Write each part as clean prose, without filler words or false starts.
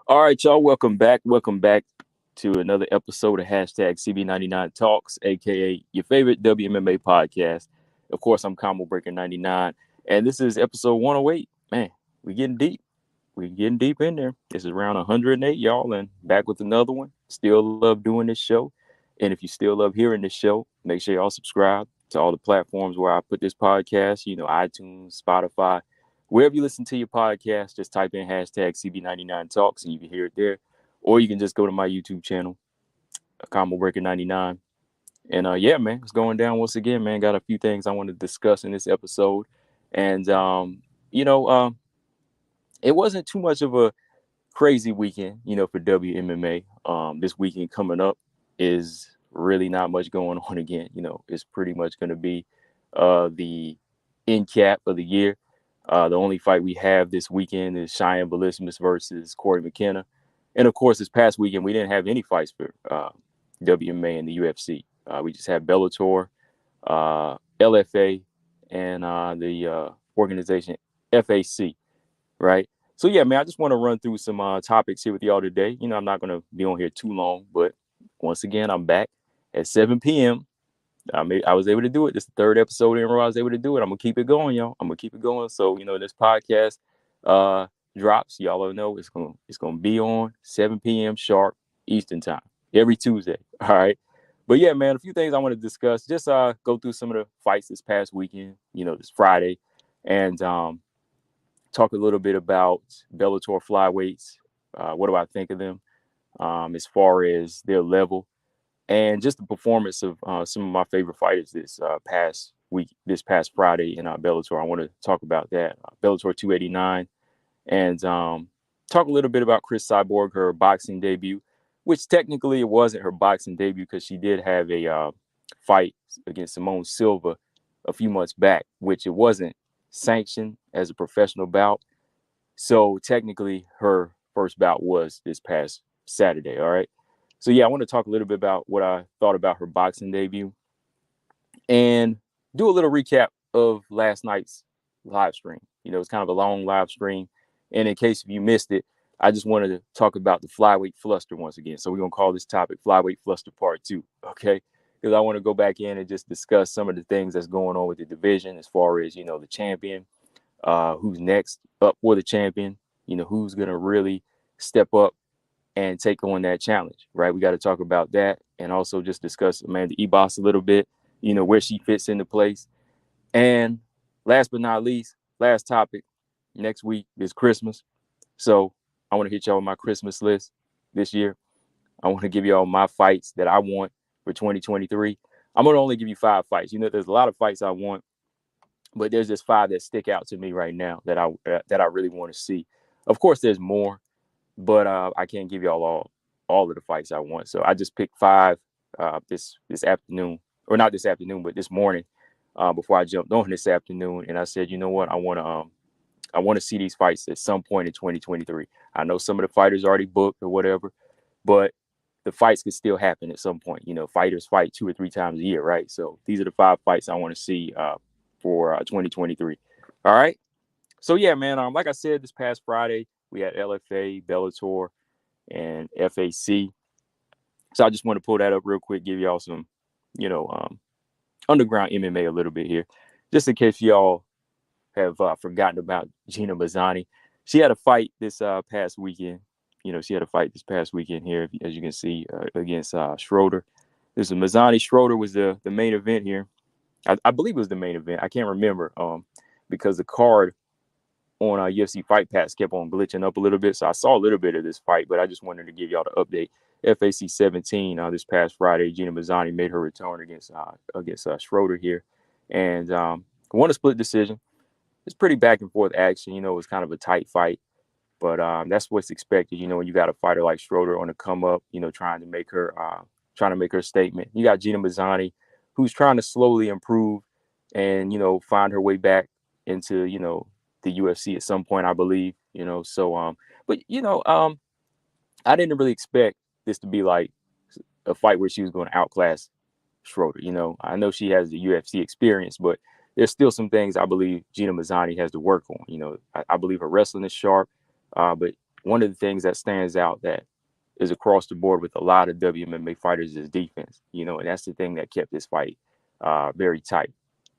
All right, y'all. Welcome back. Welcome back to another episode of hashtag CB99 Talks, aka your favorite WMMA podcast. Of course, I'm Combo Breaker 99, and this is episode 108. Man, we getting deep. We getting deep in there. This is round 108, y'all, and back with another one. Still love doing this show, and if you still love hearing this show, make sure y'all subscribe to all the platforms where I put this podcast. iTunes, Spotify. Wherever you listen to your podcast, just type in hashtag CB99 Talks and you can hear it there. Or you can just go to my YouTube channel, Combo Breaker 99. And yeah, man, it's going down once again, man. Got a few things I want to discuss in this episode. And, you know, um, it wasn't too much of a crazy weekend, for WMMA. This weekend coming up is really not much going on again. It's pretty much going to be the end cap of the year. The only fight we have this weekend is Cheyenne Bellismus versus Corey McKenna. And of course, this past weekend, we didn't have any fights for WMA and the UFC. We just had Bellator, LFA, and the organization FAC, right? So, yeah, man, I just want to run through some topics here with y'all today. I'm not going to be on here too long, but once again, I'm back at 7 p.m. I was able to do it. This is the third episode in a row I was able to do it. I'm going to keep it going, y'all. I'm going to keep it going. So, this podcast drops. Y'all all know it's gonna be on 7 p.m. sharp Eastern time every Tuesday. All right. But, yeah, man, a few things I want to discuss. Just go through some of the fights this past weekend, this Friday, and talk a little bit about Bellator Flyweights. What do I think of them as far as their level? And just the performance of some of my favorite fighters this past Friday in Bellator. I want to talk about that. Bellator 289. And talk a little bit about Chris Cyborg, her boxing debut, which technically it wasn't her boxing debut because she did have a fight against Simone Silva a few months back, which it wasn't sanctioned as a professional bout. So technically her first bout was this past Saturday. All right. So, yeah, I want to talk a little bit about what I thought about her boxing debut and do a little recap of last night's live stream. It's kind of a long live stream. And in case if you missed it, I just wanted to talk about the flyweight fluster once again. So we're going to call this topic Flyweight Fluster Part 2, okay? Because I want to go back in and just discuss some of the things that's going on with the division as far as, the champion, who's next up for the champion, who's going to really step up and take on that challenge, right? We got to talk about that and also just discuss Amanda Ebos a little bit, where she fits into place. And last but not least, last topic, next week is Christmas. So I want to hit y'all with my Christmas list this year. I want to give y'all my fights that I want for 2023. I'm going to only give you 5 fights. There's a lot of fights I want, but there's just 5 that stick out to me right now that I really want to see. Of course, there's more. But I can't give y'all all of the fights I want. So I just picked 5 this afternoon, or not this afternoon, but this morning before I jumped on this afternoon. And I said, you know what? I want to see these fights at some point in 2023. I know some of the fighters already booked or whatever, but the fights could still happen at some point. Fighters fight 2 or 3 times a year, right? So these are the 5 fights I want to see for 2023. All right. So, yeah, man, like I said, this past Friday, we had LFA, Bellator, and FAC. So I just want to pull that up real quick, give y'all some, underground MMA a little bit here, just in case y'all have forgotten about Gina Mazzani. She had a fight this past weekend. She had a fight this past weekend here, as you can see, against Schroeder. This is Mazzani. Schroeder was the main event here. I believe it was the main event. I can't remember because the card on UFC Fight Pass kept on glitching up a little bit. So I saw a little bit of this fight, but I just wanted to give y'all the update. FAC 17 this past Friday, Gina Mazzani made her return against Schroeder here. And won a split decision. It's pretty back and forth action. It was kind of a tight fight. But that's what's expected, when you got a fighter like Schroeder on the come up, trying to make her statement. You got Gina Mazzani, who's trying to slowly improve and, find her way back into, the UFC at some point, I believe, so but I didn't really expect this to be like a fight where she was going to outclass Schroeder. I know she has the UFC experience, but there's still some things I believe Gina Mazzani has to work on. I believe her wrestling is sharp, but one of the things that stands out that is across the board with a lot of WMMA fighters is defense, and that's the thing that kept this fight very tight.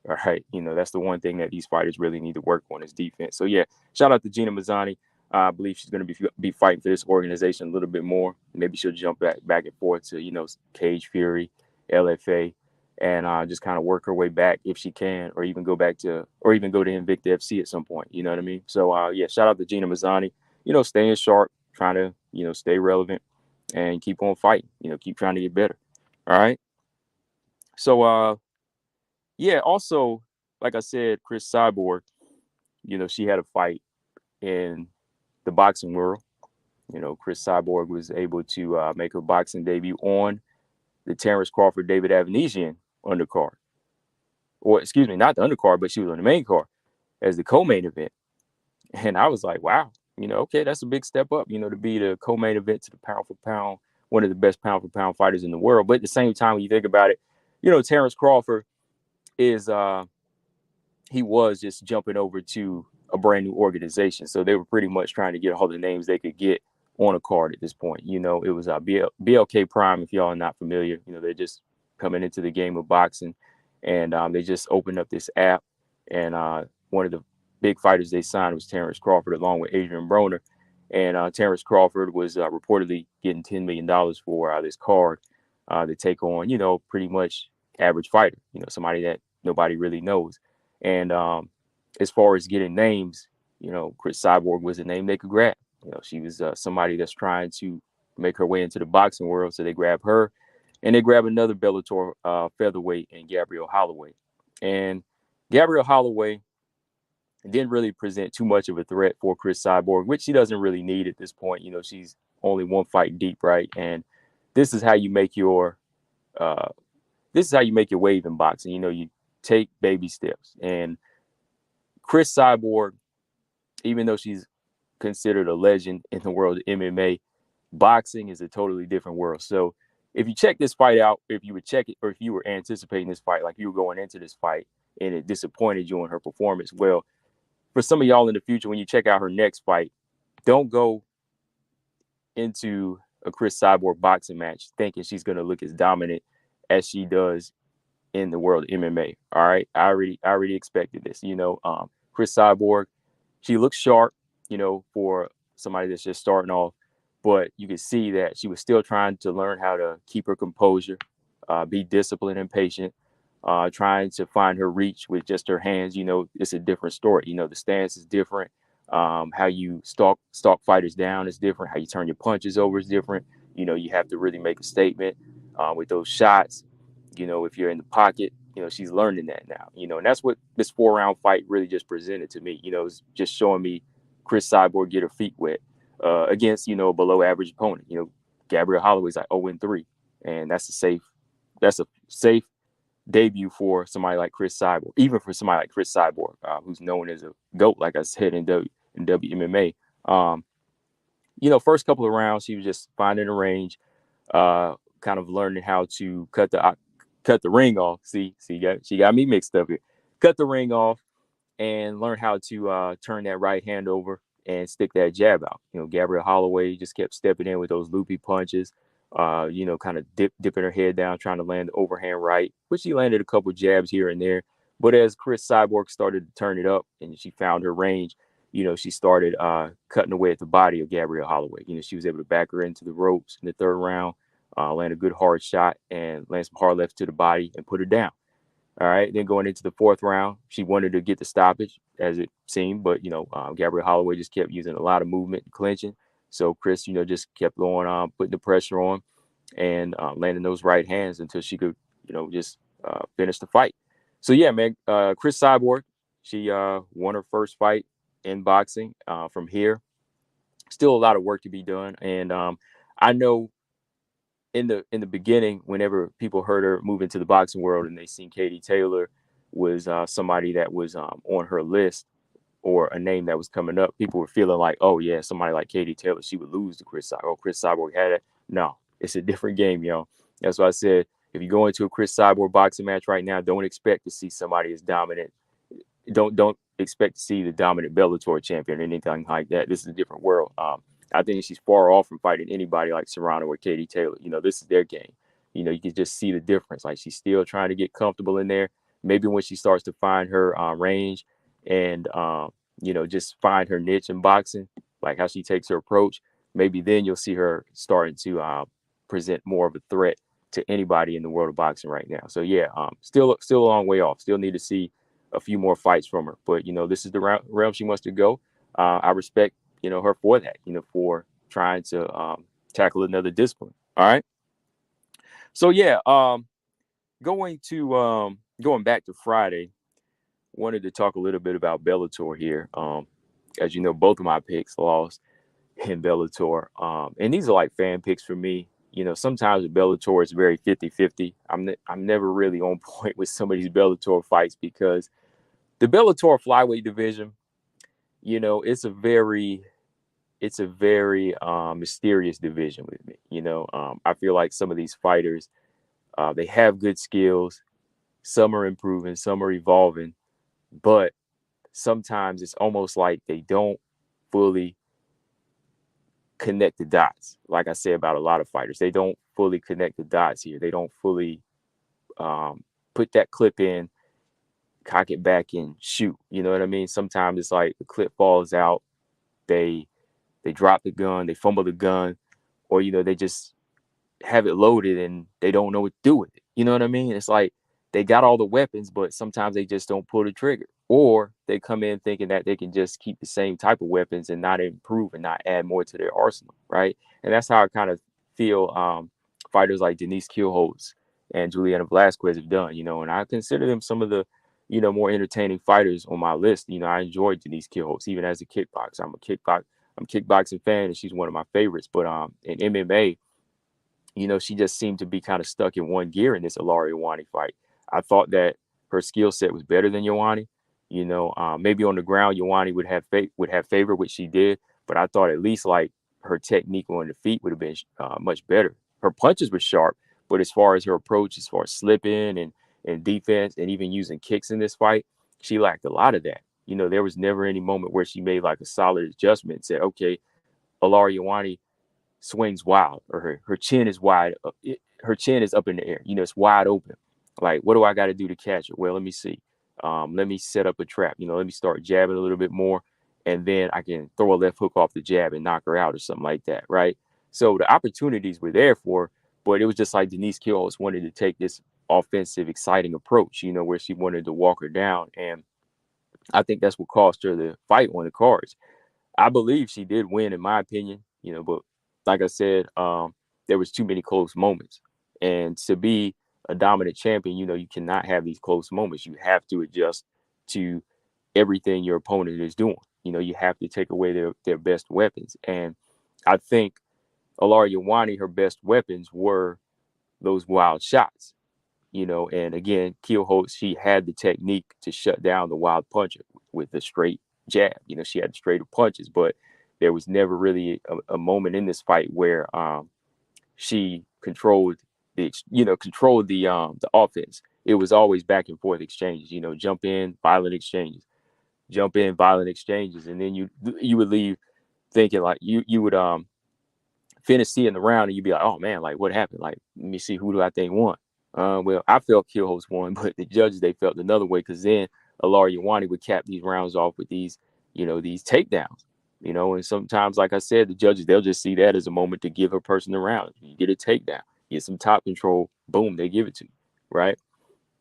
All right. That's the one thing that these fighters really need to work on is defense. So, yeah, shout out to Gina Mazzani. I believe she's going to be fighting for this organization a little bit more. Maybe she'll jump back and forth to, Cage Fury, LFA, and just kind of work her way back if she can, or even go to Invicta FC at some point. You know what I mean? So, yeah, shout out to Gina Mazzani, staying sharp, trying to, stay relevant and keep on fighting, keep trying to get better. All right. So, yeah, also, like I said, Cris Cyborg, she had a fight in the boxing world. Cris Cyborg was able to make her boxing debut on the Terrence Crawford-David Avanesian undercard. Or, excuse me, not the undercard, but she was on the main card as the co-main event. And I was like, wow, okay, that's a big step up, to be the co-main event to the pound-for-pound, one of the best pound-for-pound fighters in the world. But at the same time, when you think about it, Terrence Crawford is he was just jumping over to a brand new organization. So they were pretty much trying to get all the names they could get on a card at this point. It was BLK Prime, if y'all are not familiar. They're just coming into the game of boxing, and they just opened up this app. And one of the big fighters they signed was Terrence Crawford, along with Adrian Broner. And Terrence Crawford was reportedly getting $10 million for this card to take on, pretty much average fighter, somebody that nobody really knows. And as far as getting names, Cris Cyborg was a name they could grab. She was somebody that's trying to make her way into the boxing world. So they grab her, and they grab another Bellator featherweight in Gabrielle Holloway. And Gabrielle Holloway didn't really present too much of a threat for Cris Cyborg, which she doesn't really need at this point. She's only one fight deep, right? And this is how you make your wave in boxing. You take baby steps. And Cris Cyborg, even though she's considered a legend in the world of MMA, boxing is a totally different world. So if you check this fight out, if you would check it, or if you were anticipating this fight, like you were going into this fight and it disappointed you in her performance, well, for some of y'all in the future, when you check out her next fight, don't go into a Cris Cyborg boxing match thinking she's going to look as dominant as she does in the world of MMA. All right. I already expected this, Cris Cyborg, she looks sharp, for somebody that's just starting off, but you can see that she was still trying to learn how to keep her composure, be disciplined and patient, trying to find her reach with just her hands. It's a different story. The stance is different. How you stalk fighters down is different. How you turn your punches over is different. You have to really make a statement with those shots. If you're in the pocket, she's learning that now, and that's what this 4-round fight really just presented to me. It's just showing me Cris Cyborg get her feet wet against, a below average opponent. Gabrielle Holloway's like 0-3, and that's a safe debut for somebody like Cris Cyborg, even for somebody like Cris Cyborg, who's known as a GOAT, like I said, in WMMA. First couple of rounds, she was just finding a range, kind of learning how to cut the ring off. See, she got me mixed up here. Cut the ring off and learn how to turn that right hand over and stick that jab out. Gabrielle Holloway just kept stepping in with those loopy punches, kind of dipping her head down, trying to land the overhand right, which she landed a couple jabs here and there. But as Cris Cyborg started to turn it up and she found her range, she started cutting away at the body of Gabrielle Holloway. She was able to back her into the ropes in the third round, land a good hard shot and land some hard left to the body and put her down. All right. Then going into the fourth round, she wanted to get the stoppage, as it seemed, but Gabrielle Holloway just kept using a lot of movement and clinching. So Cris, just kept going on, putting the pressure on and landing those right hands until she could, just finish the fight. So yeah, man, Cris Cyborg, she won her first fight in boxing. From here, still a lot of work to be done, and I know. In the beginning, whenever people heard her move into the boxing world and they seen Katie Taylor was somebody that was on her list or a name that was coming up, people were feeling like, oh yeah, somebody like Katie Taylor, she would lose to Cris Cyborg. Oh, Cris Cyborg had it. No, it's a different game, yo. That's why I said, if you go into a Cris Cyborg boxing match right now, don't expect to see somebody as dominant. Don't expect to see the dominant Bellator champion or anything like that. This is a different world. I think she's far off from fighting anybody like Serrano or Katie Taylor. This is their game. You can just see the difference. Like, she's still trying to get comfortable in there. Maybe when she starts to find her range and, just find her niche in boxing, like how she takes her approach, maybe then you'll see her starting to present more of a threat to anybody in the world of boxing right now. So yeah, still a long way off. Still need to see a few more fights from her. But this is the realm she wants to go. I respect her for that. For trying to tackle another discipline. All right. So yeah, going back to Friday, wanted to talk a little bit about Bellator here. As you know, both of my picks lost in Bellator. And these are like fan picks for me. Sometimes with Bellator, it's very 50-50. I'm never really on point with some of these Bellator fights because the Bellator flyweight division, it's a very mysterious division with me. I feel like some of these fighters, they have good skills. Some are improving, some are evolving, but sometimes it's almost like they don't fully connect the dots. Like I say about a lot of fighters, they don't fully connect the dots here. They don't fully put that clip in, cock it back and shoot. You know what I mean? Sometimes it's like the clip falls out, they drop the gun, they fumble the gun, or they just have it loaded and they don't know what to do with it. You know what I mean? It's like they got all the weapons, but sometimes they just don't pull the trigger. Or they come in thinking that they can just keep the same type of weapons and not improve and not add more to their arsenal, right? And that's how I kind of feel fighters like Denise Kielholtz and Juliana Velasquez have done, and I consider them some of the, more entertaining fighters on my list. I enjoyed Denise Kielholtz even as a kickboxer. I'm a kickboxing fan and she's one of my favorites. But in MMA, she just seemed to be kind of stuck in one gear in this Ilaria Ioane fight. I thought that her skill set was better than Ioane. Maybe on the ground, Ioane would have favor, which she did. But I thought at least like her technique on the feet would have been much better. Her punches were sharp, but as far as her approach, as far as slipping and defense and even using kicks in this fight, she lacked a lot of that. There was never any moment where she made like a solid adjustment and said, okay, Ilaria Ioane swings wild, or her chin is wide. Her chin is up in the air. It's wide open. Like, what do I got to do to catch it? Well, let me see. Let me set up a trap. Let me start jabbing a little bit more, and then I can throw a left hook off the jab and knock her out or something like that, right? So the opportunities were there for her, but it was just like Denise Kielholtz wanted to take this offensive, exciting approach, where she wanted to walk her down. And I think that's what cost her the fight on the cards. I believe she did win, in my opinion, but like I said, there was too many close moments. And to be a dominant champion, you cannot have these close moments. You have to adjust to everything your opponent is doing. You have to take away their best weapons. And I think Ilaria Ioane, her best weapons were those wild shots. And again, Kielholtz, she had the technique to shut down the wild puncher with the straight jab. She had straighter punches, but there was never really a moment in this fight where she controlled the offense. It was always back and forth exchanges. Jump in, violent exchanges, and then you would leave thinking like you would finish seeing the round and you'd be like, oh man, like what happened? Like, let me see, who do I think won? Well, I felt Kielholtz won, but the judges, they felt another way, because then Ilaria Ioane would cap these rounds off with these takedowns. And sometimes, like I said, the judges, they'll just see that as a moment to give a person the round. You get a takedown, get some top control, boom, they give it to you, right?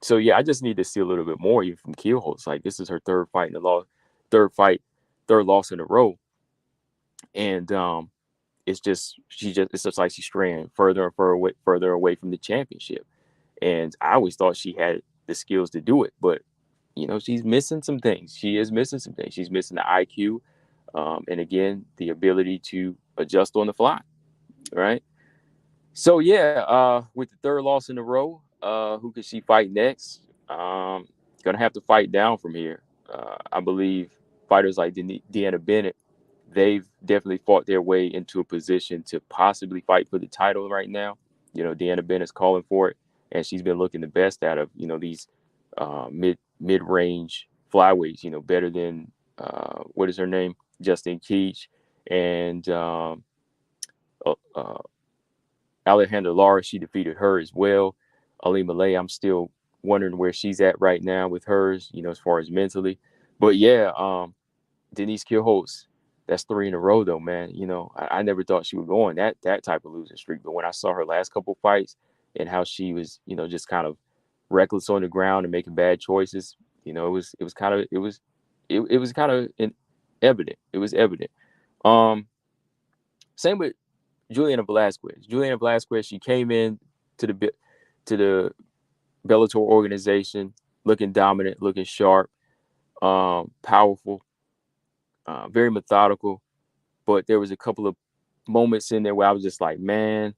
So yeah, I just need to see a little bit more even from Kielholtz. Like, this is her third loss in a row, and it's just like she's straying further and further away from the championship. And I always thought she had the skills to do it, but she's missing some things. She is missing some things. She's missing the IQ, and again, the ability to adjust on the fly, right? So yeah, with the third loss in a row, who could she fight next? Gonna have to fight down from here. I believe fighters like Deanna Bennett, they've definitely fought their way into a position to possibly fight for the title right now. Deanna Bennett's calling for it, and she's been looking the best out of these mid-range flyweights. Better than what is her name, Justine Keach, and uh, uh, Alejandra Lara, she defeated her as well. Ali Malay, I'm still wondering where she's at right now with hers, as far as mentally. But yeah, Denise Kielholtz, that's 3 in a row though, man. I never thought she would go on that type of losing streak. But when I saw her last couple fights and how she was, just kind of reckless on the ground and making bad choices, it was kind of evident. It was evident. Same with Juliana Velasquez. Juliana Velasquez, she came in to the Bellator organization looking dominant, looking sharp, powerful, very methodical. But there was a couple of moments in there where I was just like, man,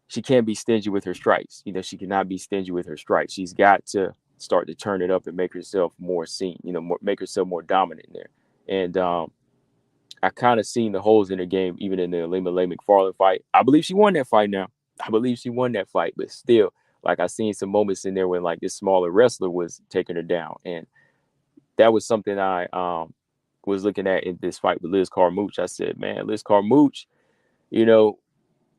she can't be stingy with her strikes. She cannot be stingy with her strikes. She's got to start to turn it up and make herself more seen, make herself more dominant in there. And I kind of seen the holes in her game, even in the Alima Lay McFarland fight. I believe she won that fight now. I believe she won that fight, but still, like, I seen some moments in there when, like, this smaller wrestler was taking her down. And that was something I was looking at in this fight with Liz Carmouche. I said, man, Liz Carmouche,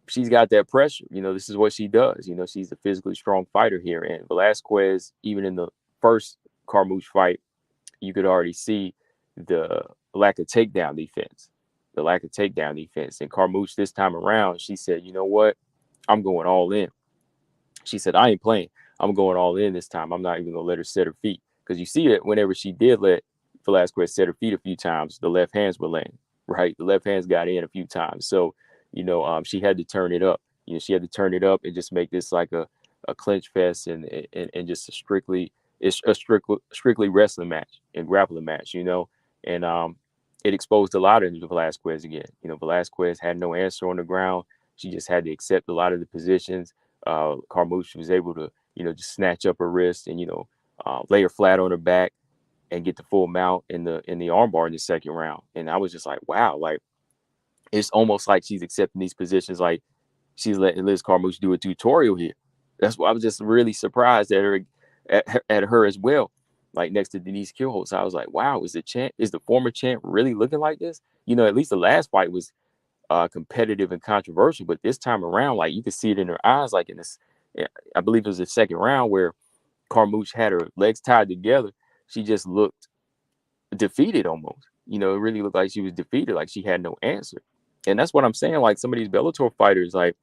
she's got that pressure. This is what she does. She's a physically strong fighter here. And Velasquez, even in the first Carmouche fight, you could already see the lack of takedown defense. And Carmouche this time around, she said, you know what? I'm going all in. She said, I ain't playing. I'm going all in this time. I'm not even going to let her set her feet. Because you see it whenever she did let Velasquez set her feet a few times, the left hands were laying, right? The left hands got in a few times. So, she had to turn it up. She had to turn it up and just make this like a clinch fest and just a strictly wrestling match and grappling match, and it exposed a lot of Velasquez again. Velasquez had no answer on the ground. She just had to accept a lot of the positions. Carmouche was able to, just snatch up her wrist and, lay her flat on her back and get the full mount in the armbar in the second round. And I was just like, wow, like, it's almost like she's accepting these positions like she's letting Liz Carmouche do a tutorial here. That's why I was just really surprised at her as well. Like, next to Denise Kielholtz, I was like, wow, is the former champ really looking like this? At least the last fight was competitive and controversial, but this time around, like, you could see it in her eyes. Like, in this, I believe it was the second round where Carmouche had her legs tied together. She just looked defeated almost. It really looked like she was defeated, like she had no answer. And that's what I'm saying. Like, some of these Bellator fighters, like,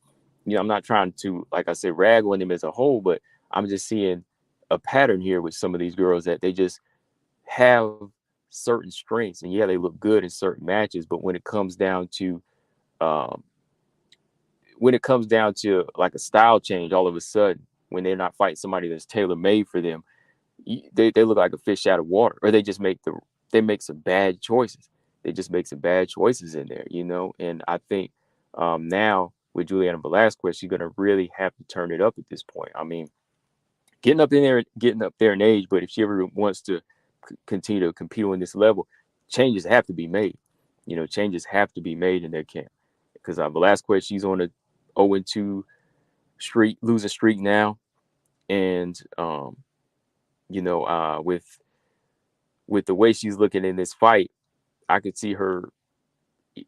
I'm not trying to, like I said, rag on them as a whole, but I'm just seeing a pattern here with some of these girls that they just have certain strengths. And yeah, they look good in certain matches, but when it comes down to like a style change, all of a sudden, when they're not fighting somebody that's tailor-made for them, they look like a fish out of water, or they just make some bad choices. They just make some bad choices in there, And I think now with Juliana Velasquez, she's gonna really have to turn it up at this point. I mean, getting up there in age, but if she ever wants to continue to compete on this level, changes have to be made. Changes have to be made in their camp, because Velasquez, she's on a 0-2 losing streak now, and with the way she's looking in this fight, I could see her.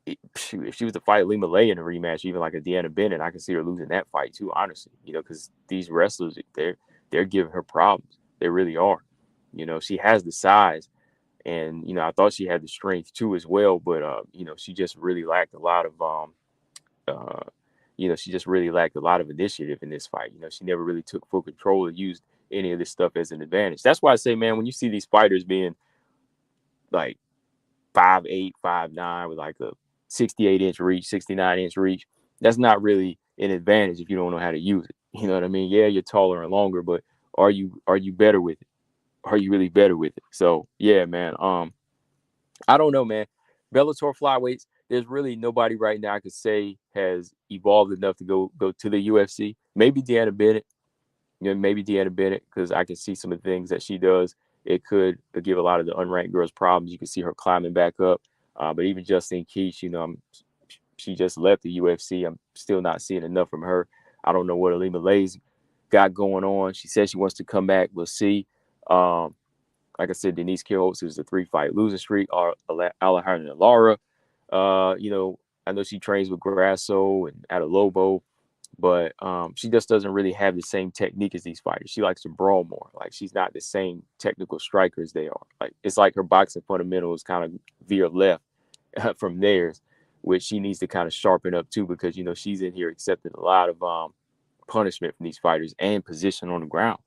If she was to fight Lima Lay in a rematch, even like a Deanna Bennett, I could see her losing that fight too, honestly. Because these wrestlers, they're giving her problems. They really are. She has the size, and I thought she had the strength too as well. But she just really lacked a lot of she just really lacked a lot of initiative in this fight. She never really took full control or used any of this stuff as an advantage. That's why I say, man, when you see these fighters being like 5'8", 5'9", with like a 68-inch reach, 69-inch reach, that's not really an advantage if you don't know how to use it. You know what I mean? Yeah, you're taller and longer, but are you better with it? Are you really better with it? So yeah, man. I don't know, man. Bellator flyweights, there's really nobody right now I could say has evolved enough to go to the UFC. Maybe Deanna Bennett. Because I can see some of the things that she does. It could give a lot of the unranked girls problems. You can see her climbing back up. But even Justine Keach, she just left the UFC. I'm still not seeing enough from her. I don't know what Alima Lay's got going on. She says she wants to come back. We'll see. Like I said, Denise Kielholtz is a 3-fight losing streak. Alejandra Lara, I know she trains with Grasso and Lobo, but she just doesn't really have the same technique as these fighters. She likes to brawl more. Like, she's not the same technical striker as they are. Like, it's like her boxing fundamentals kind of veer left from theirs, which she needs to kind of sharpen up too, because she's in here accepting a lot of punishment from these fighters and position on the ground.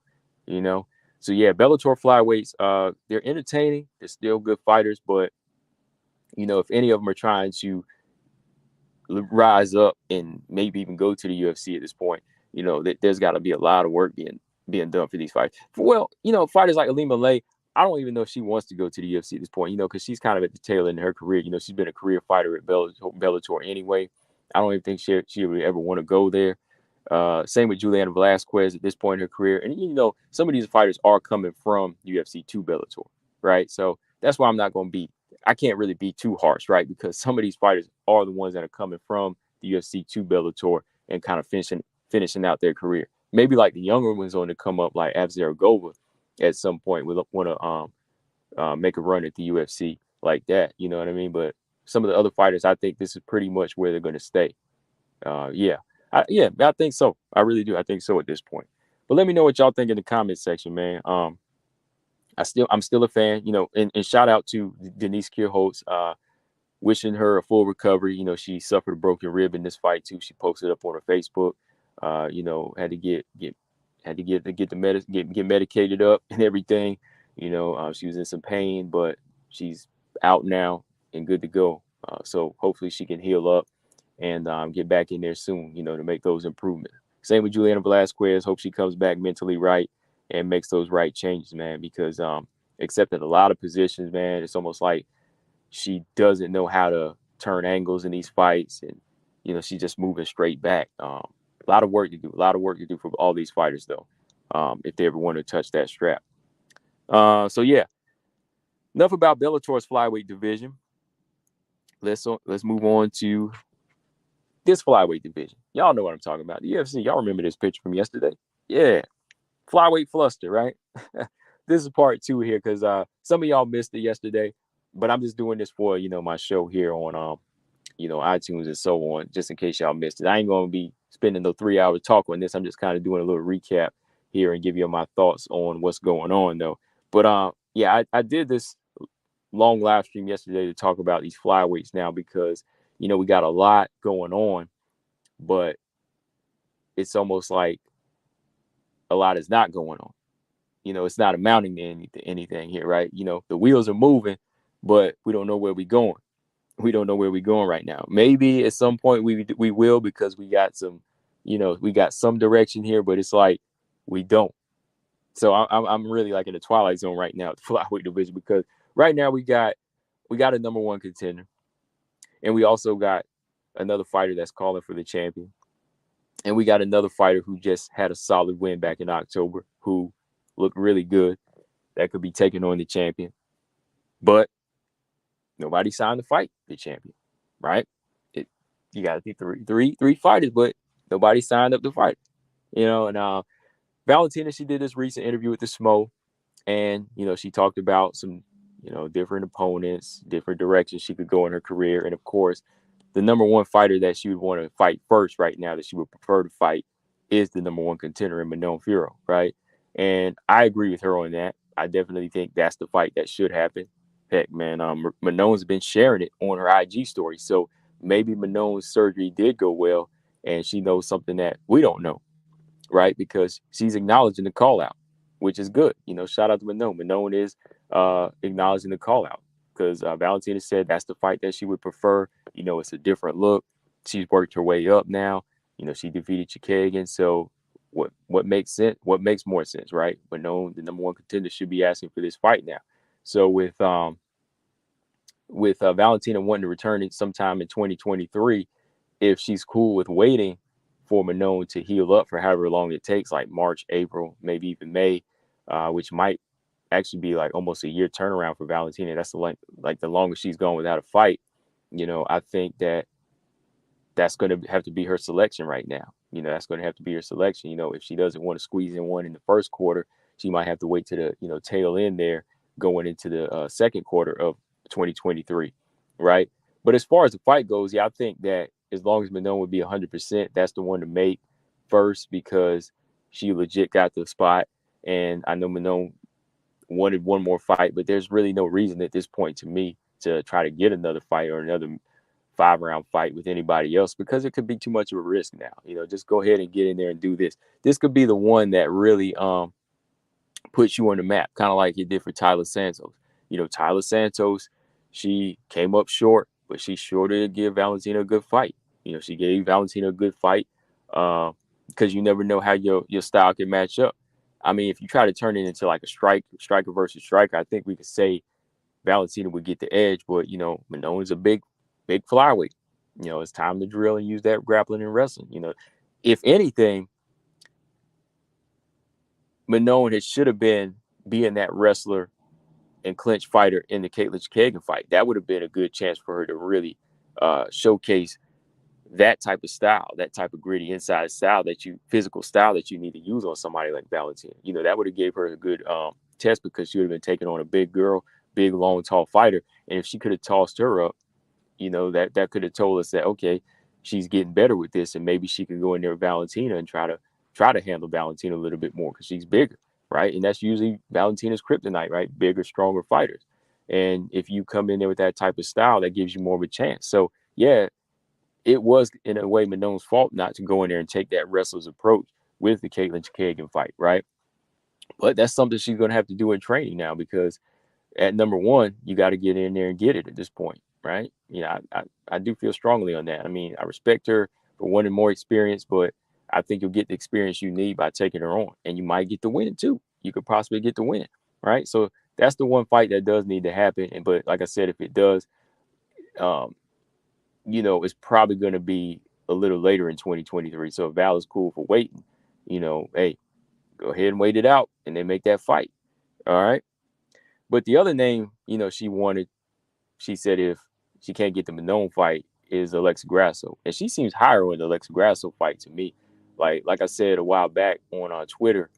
So yeah, Bellator flyweights, they're entertaining. They're still good fighters, but if any of them are trying to rise up and maybe even go to the UFC at this point, there's got to be a lot of work being done for these fights. Well, fighters like Alima Lay, I don't even know if she wants to go to the UFC at this point, because she's kind of at the tail end of her career. She's been a career fighter at Bellator anyway. I don't even think she would ever want to go there. Same with Juliana Velasquez at this point in her career. And, some of these fighters are coming from UFC to Bellator, right? So that's why I can't really be too harsh, right? Because some of these fighters are the ones that are coming from the UFC to Bellator and kind of finishing out their career. Maybe like the younger ones on to come up, like Avzaragova at some point will want to make a run at the UFC like that. You know what I mean? But some of the other fighters, I think this is pretty much where they're going to stay. I think so. I really do. I think so at this point. But let me know what y'all think in the comment section, man. I'm still a fan, and shout out to Denise Kier-Holtz, wishing her a full recovery. She suffered a broken rib in this fight too. She posted up on her Facebook. Had to get medicated up and everything. She was in some pain, but she's out now and good to go. So hopefully she can heal up and get back in there soon, to make those improvements. Same with Juliana Velasquez. Hope she comes back mentally right and makes those right changes, man, because accepting a lot of positions, man, it's almost like she doesn't know how to turn angles in these fights, and she's just moving straight back. A lot of work to do for all these fighters, though, if they ever want to touch that strap. So yeah, enough about Bellator's flyweight division. Let's move on to this flyweight division. Y'all know what I'm talking about. The UFC. Y'all remember this picture from yesterday? Yeah. Flyweight fluster, right? This is part 2 here because some of y'all missed it yesterday, but I'm just doing this for my show here on iTunes and so on, just in case y'all missed it. I ain't gonna be spending no 3 hour talk on this. I'm just kind of doing a little recap here and give you my thoughts on what's going on though. But I did this long live stream yesterday to talk about these flyweights now because we got a lot going on, but it's almost like a lot is not going on. It's not amounting to anything here, right? The wheels are moving, but we don't know where we're going. We don't know where we're going right now. Maybe at some point we will, because we got some, we got some direction here, but it's like we don't. So I'm really like in the twilight zone right now, the flyweight division, because right now we got a number 1 contender, and we also got another fighter that's calling for the champion. And we got another fighter who just had a solid win back in October, who looked really good, that could be taking on the champion. But nobody signed to fight the champion, right? You got to be three fighters, but nobody signed up to fight. And Valentina, she did this recent interview with the Smo, and she talked about some different opponents, different directions she could go in her career, and of course, the number 1 fighter that she would want to fight first right now, that she would prefer to fight, is the number 1 contender in Manon Fiorot, right? And I agree with her on that. I definitely think that's the fight that should happen. Heck, man, Manon's been sharing it on her IG story, so maybe Manon's surgery did go well, and she knows something that we don't know, right? Because she's acknowledging the call out, which is good. Shout out to Manon. Manon is acknowledging the call out, because Valentina said that's the fight that she would prefer. It's a different look. She's worked her way up now. She defeated Chikagan. So what makes sense? What makes more sense, right? Manon, the number 1 contender, should be asking for this fight now. So with Valentina wanting to return it sometime in 2023, if she's cool with waiting for Manon to heal up for however long it takes, like March, April, maybe even May, which might actually be like almost a year turnaround for Valentina. That's the longest she's gone without a fight. I think that's going to have to be her selection right now. That's going to have to be her selection. If she doesn't want to squeeze in one in the first quarter, she might have to wait to the tail end there, going into the second quarter of 2023, right? But as far as the fight goes, yeah, I think that as long as Manon would be 100%, that's the one to make first because she legit got the spot. And I know Manon wanted one more fight, but there's really no reason at this point to me to try to get another fight or another 5-round fight with anybody else because it could be too much of a risk now. Just go ahead and get in there and do this. This could be the one that really puts you on the map, kind of like it did for Tyler Santos. Tyler Santos, she came up short, but she sure did give Valentina a good fight. She gave Valentina a good fight because you never know how your style can match up. I mean, if you try to turn it into like a striker versus striker, I think we could say Valentina would get the edge. But, Manon is a big flyweight. It's time to drill and use that grappling and wrestling. If anything, Manon should have been being that wrestler and clinch fighter in the Caitlin Kagan fight. That would have been a good chance for her to really showcase that type of style, that type of gritty inside style physical style that you need to use on somebody like Valentina. That would have gave her a good test because she would have been taking on a big girl, big, long, tall fighter. And if she could have tossed her up, that could have told us that, okay, she's getting better with this. And maybe she can go in there with Valentina and try to handle Valentina a little bit more because she's bigger, right? And that's usually Valentina's kryptonite, right? Bigger, stronger fighters. And if you come in there with that type of style, that gives you more of a chance. So, yeah, it was, in a way, Manon's fault not to go in there and take that wrestler's approach with the Caitlin Kagan fight, right? But that's something she's going to have to do in training now because at number one, you got to get in there and get it at this point, right? I do feel strongly on that. I mean, I respect her for wanting more experience, but I think you'll get the experience you need by taking her on. And you might get the win, too. You could possibly get the win, right? So that's the one fight that does need to happen. But like I said, if it does, it's probably going to be a little later in 2023. So if Val is cool for waiting, hey, go ahead and wait it out and then make that fight. All right. But the other name, she said if she can't get the Manon fight is Alexa Grasso. And she seems higher on the Alexa Grasso fight to me. Like I said a while back on Twitter,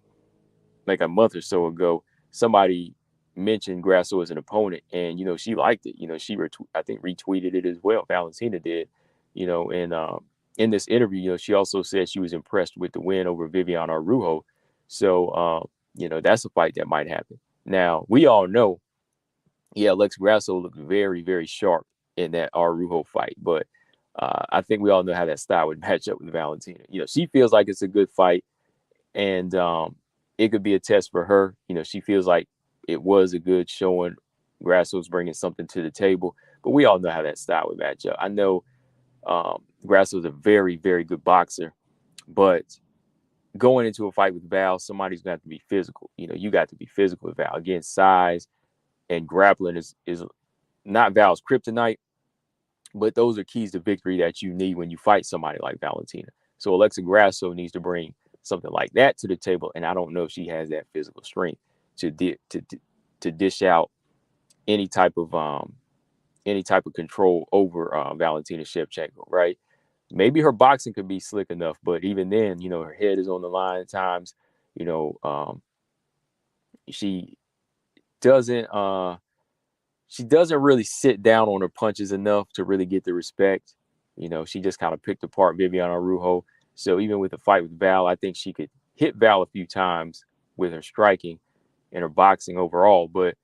like a month or so ago, somebody mentioned Grasso as an opponent, and she liked it. She I think retweeted it as well. Valentina did, and in this interview, she also said she was impressed with the win over Viviane Araújo. So that's a fight that might happen. Now we all know, Alexa Grasso looked very, very sharp in that Araújo fight, but I think we all know how that style would match up with Valentina. She feels like it's a good fight, and it could be a test for her. She feels like it was a good showing. Grasso's bringing something to the table, but we all know how that style would match up. I know Grasso's a very, very good boxer, but going into a fight with Val, somebody's going to have to be physical. You got to be physical with Val. Again, size and grappling is not Val's kryptonite, but those are keys to victory that you need when you fight somebody like Valentina. So Alexa Grasso needs to bring something like that to the table, and I don't know if she has that physical strength to dish out any type of control over Valentina Shevchenko, right? Maybe her boxing could be slick enough, but even then, her head is on the line at times. She doesn't really sit down on her punches enough to really get the respect. She just kind of picked apart Viviane Araújo. So even with the fight with Val, I think she could hit Val a few times with her striking and her boxing overall, but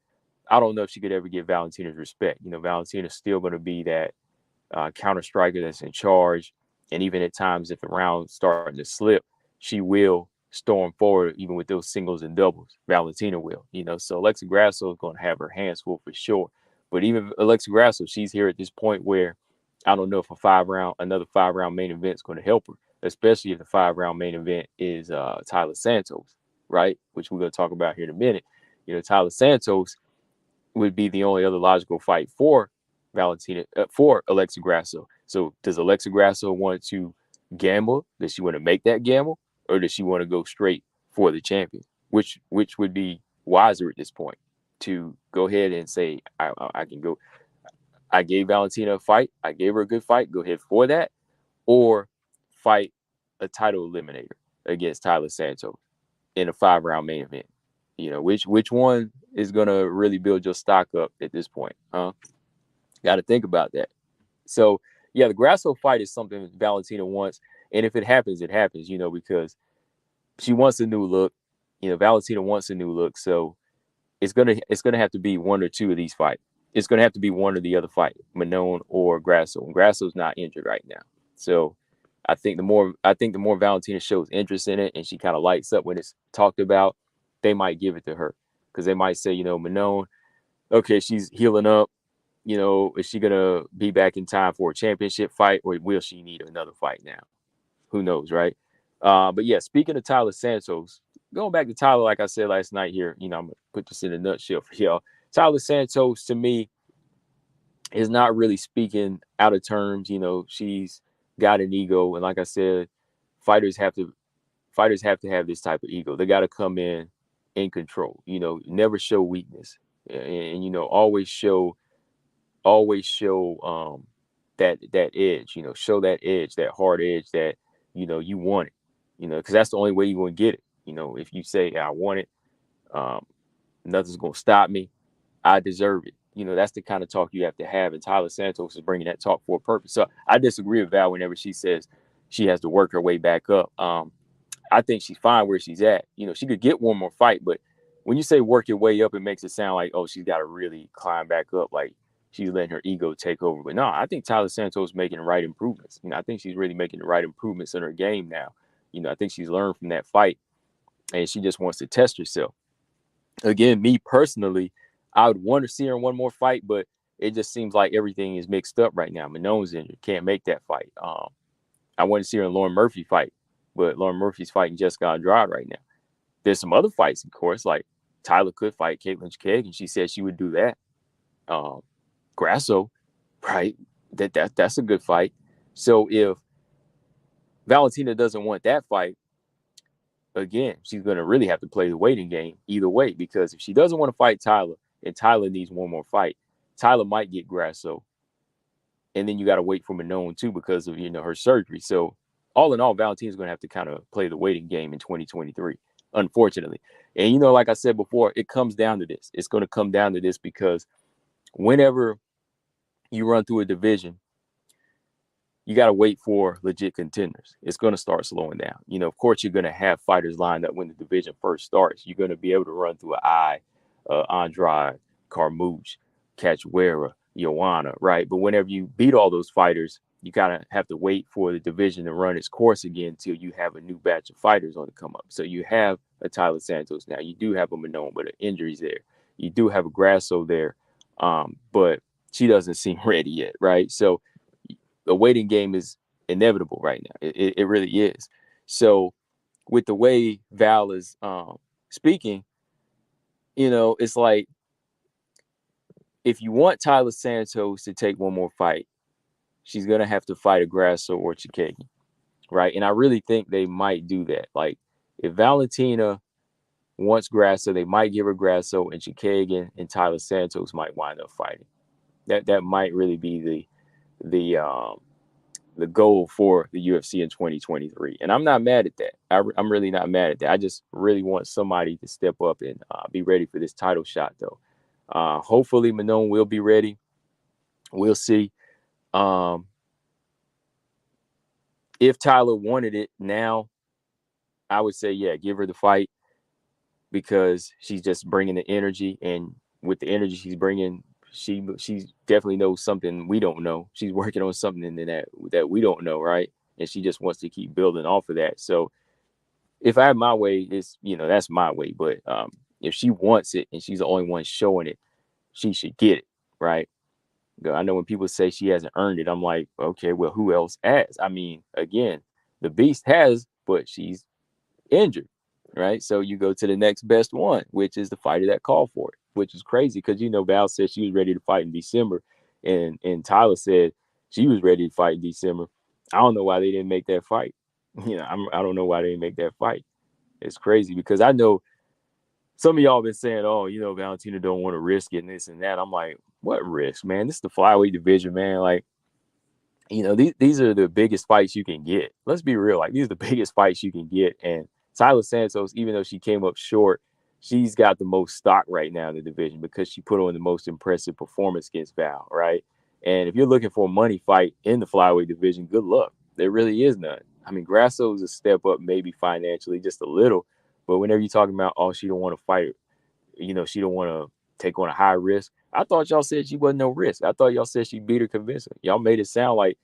I don't know if she could ever get Valentina's respect. Valentina's still going to be that counter striker that's in charge. And even at times, if the round's starting to slip, she will storm forward, even with those singles and doubles. Valentina will, So Alexa Grasso is going to have her hands full for sure. But even Alexa Grasso, she's here at this point where I don't know if another 5-round main event is going to help her, especially if the 5-round main event is Tyler Santos, right? Which we're going to talk about here in a minute. Tyler Santos would be the only other logical fight for Alexa Grasso. So does Alexa Grasso want to gamble? Does she want to make that gamble? Or does she want to go straight for the champion? Which would be wiser at this point, to go ahead and say, I can go. I gave Valentina a fight. I gave her a good fight. Go ahead for that. Or fight a title eliminator against Tyler Santos in a 5-round main event. Which one is going to really build your stock up at this point? Got to think about that. So yeah, the Grasso fight is something Valentina wants, and if it happens, it happens. Because she wants a new look. Valentina wants a new look, so it's gonna have to be one or two of these fights. It's gonna have to be one or the other fight, Manon or Grasso. And Grasso's not injured right now, so I think the more Valentina shows interest in it and she kind of lights up when it's talked about, they might give it to her because they might say, Manon, okay, she's healing up. Is she gonna be back in time for a championship fight, or will she need another fight now? Who knows, right? But yeah, speaking of Tyler Santos, going back to Tyler, like I said last night here, I'm gonna put this in a nutshell for y'all. Tyler Santos, to me, is not really speaking out of terms. She's got an ego, and like I said, fighters have to have this type of ego. They got to come in control. Never show weakness, and always show that edge. Show that edge, that hard edge that you want it. Because that's the only way you're going to get it. If you say I want it, nothing's going to stop me. I deserve it. That's the kind of talk you have to have. And Tyler Santos is bringing that talk for a purpose. So I disagree with Val whenever she says she has to work her way back up. I think she's fine where she's at. She could get one more fight, but when you say work your way up, it makes it sound like, oh, she's got to really climb back up, like she's letting her ego take over. But no, I think Tyler Santos is making the right improvements. I think she's really making the right improvements in her game now. I think she's learned from that fight, and she just wants to test herself. Again, me personally, I would want to see her in one more fight, but it just seems like everything is mixed up right now. Manon's injured, can't make that fight. I want to see her in Lauren Murphy fight, but Lauren Murphy's fighting Jessica Andrade right now. There's some other fights, of course, like Tyler could fight Caitlin Chikeg, and she said she would do that. Grasso, right? That's a good fight. So if Valentina doesn't want that fight, again, she's going to really have to play the waiting game either way, because if she doesn't want to fight Tyler and Tyler needs one more fight, Tyler might get Grasso. And then you got to wait for Manon too because of, her surgery. So all in all, Valentina's going to have to kind of play the waiting game in 2023, unfortunately. And, like I said before, it comes down to this. It's going to come down to this because whenever you run through a division, you got to wait for legit contenders. It's going to start slowing down. Of course, you're going to have fighters lined up when the division first starts. You're going to be able to run through Andrade, Carmouche, Cachoeira, Joanna, right? But whenever you beat all those fighters, you kind of have to wait for the division to run its course again until you have a new batch of fighters on the come up. So you have a Tyler Santos now. You do have a Manon, but an injury's there. You do have a Grasso there, but she doesn't seem ready yet, right? So the waiting game is inevitable right now. It really is. So with the way Val is speaking, it's like if you want Tyler Santos to take one more fight, she's going to have to fight a Grasso or Chikeg, right? And I really think they might do that. Like if Valentina wants Grasso, they might give her Grasso, and Chikeg and Tyler Santos might wind up fighting. That might really be the goal for the UFC in 2023. And I'm not mad at that. I'm really not mad at that. I just really want somebody to step up and be ready for this title shot, though. Hopefully Manon will be ready. We'll see. If Tyler wanted it now, I would say, yeah, give her the fight because she's just bringing the energy. And with the energy she's bringing, she definitely knows something we don't know. She's working on something that we don't know, right? And she just wants to keep building off of that. So if I have my way, it's, that's my way. But if she wants it and she's the only one showing it, she should get it, right? I know when people say she hasn't earned it, I'm like, okay, well, who else has? I mean, again, the Beast has, but she's injured, right? So you go to the next best one, which is the fighter that called for it, which is crazy because, Val said she was ready to fight in December, and Tyler said she was ready to fight in December. I don't know why they didn't make that fight. I don't know why they didn't make that fight. It's crazy because I know some of y'all been saying, oh, Valentina don't want to risk it and this and that. I'm like, what risk, man? This is the flyweight division, man. Like, these are the biggest fights you can get. Let's be real. Like, these are the biggest fights you can get. And Tyler Santos, even though she came up short, she's got the most stock right now in the division because she put on the most impressive performance against Val, right? And if you're looking for a money fight in the flyweight division, good luck. There really is none. I mean, Grasso is a step up, maybe financially, just a little. But whenever you're talking about, oh, she don't want to fight, she don't want to take on a high risk. I thought y'all said she wasn't no risk. I thought y'all said she beat her convincingly. Y'all made it sound like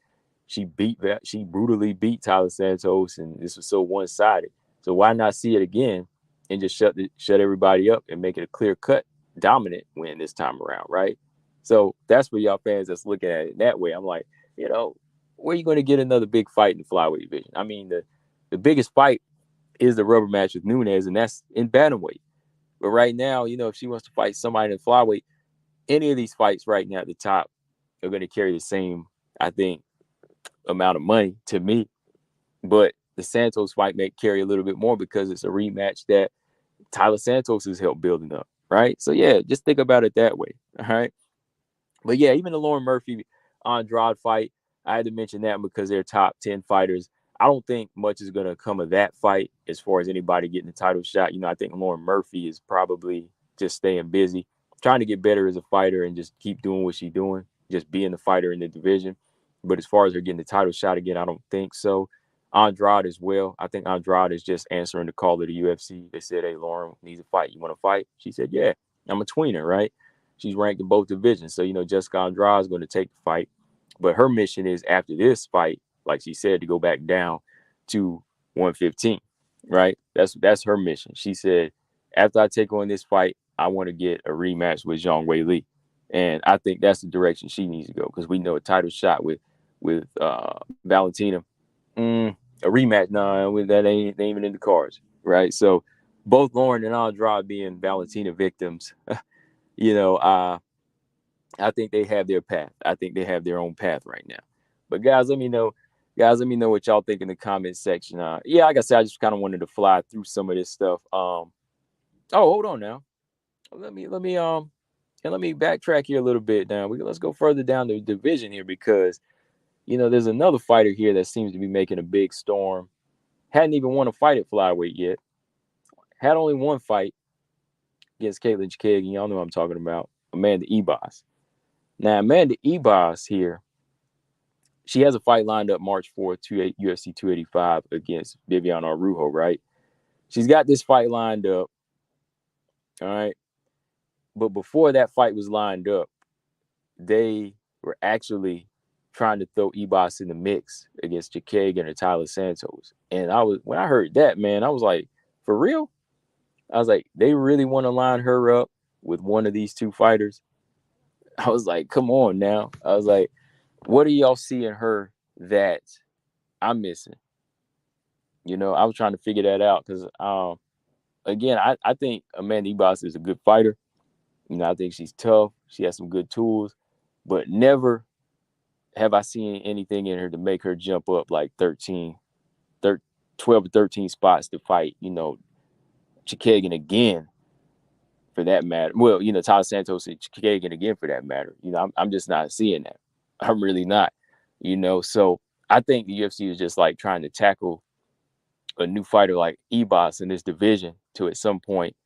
she brutally beat Tyler Santos, and this was so one-sided. So why not see it again and just shut everybody up and make it a clear-cut dominant win this time around, right? So that's for y'all fans that's looking at it that way. I'm like, where are you going to get another big fight in the flyweight division? I mean, the biggest fight is the rubber match with Nunes, and that's in bantamweight. But right now, if she wants to fight somebody in flyweight, any of these fights right now at the top are going to carry the same, I think, amount of money to me. But the Santos fight may carry a little bit more because it's a rematch that Tyler Santos has helped building up, right? So, yeah, just think about it that way, all right? But, yeah, even the Lauren Murphy-Andrade fight, I had to mention that because they're top 10 fighters. I don't think much is going to come of that fight as far as anybody getting the title shot. I think Lauren Murphy is probably just staying busy, trying to get better as a fighter and just keep doing what she's doing, just being the fighter in the division. But as far as her getting the title shot again, I don't think so. Andrade as well. I think Andrade is just answering the call of the UFC. They said, hey, Lauren needs a fight. You want to fight? She said, yeah, I'm a tweener, right? She's ranked in both divisions. So, Jessica Andrade is going to take the fight. But her mission is after this fight, like she said, to go back down to 115, right? That's her mission. She said, after I take on this fight, I want to get a rematch with Zhang Weili. And I think that's the direction she needs to go because we know a title shot with Valentina, a rematch, that ain't even in the cards, right? So both Lauren and Andrade being Valentina victims, I think they have their path. I think they have their own path right now. But guys, let me know. What y'all think in the comment section. Like I said, I just kind of wanted to fly through some of this stuff. Hold on now. Let me backtrack here a little bit now. Let's go further down the division here because there's another fighter here that seems to be making a big storm. Hadn't even won a fight at flyweight yet. Had only one fight against Caitlin Chikagin. Y'all know what I'm talking about. Amanda Ebas. Now, Amanda Ebas here, she has a fight lined up March 4th, UFC 285 against Viviane Araújo, right? She's got this fight lined up, all right? But before that fight was lined up, they were actually trying to throw Ebas in the mix against Chikagin or Tyler Santos. And when I heard that, man, I was like, for real? I was like, they really want to line her up with one of these two fighters? I was like, come on now. I was like, what do y'all see in her that I'm missing? I was trying to figure that out because, again, I think Amanda Ebas is a good fighter. I think she's tough. She has some good tools, but never have I seen anything in her to make her jump up like 12 or 13 spots to fight, Chikagin again for that matter. Well, Tyler Santos and Chikagin again for that matter. I'm just not seeing that. I'm really not, So I think the UFC is just like trying to tackle a new fighter like Ebas in this division to at some point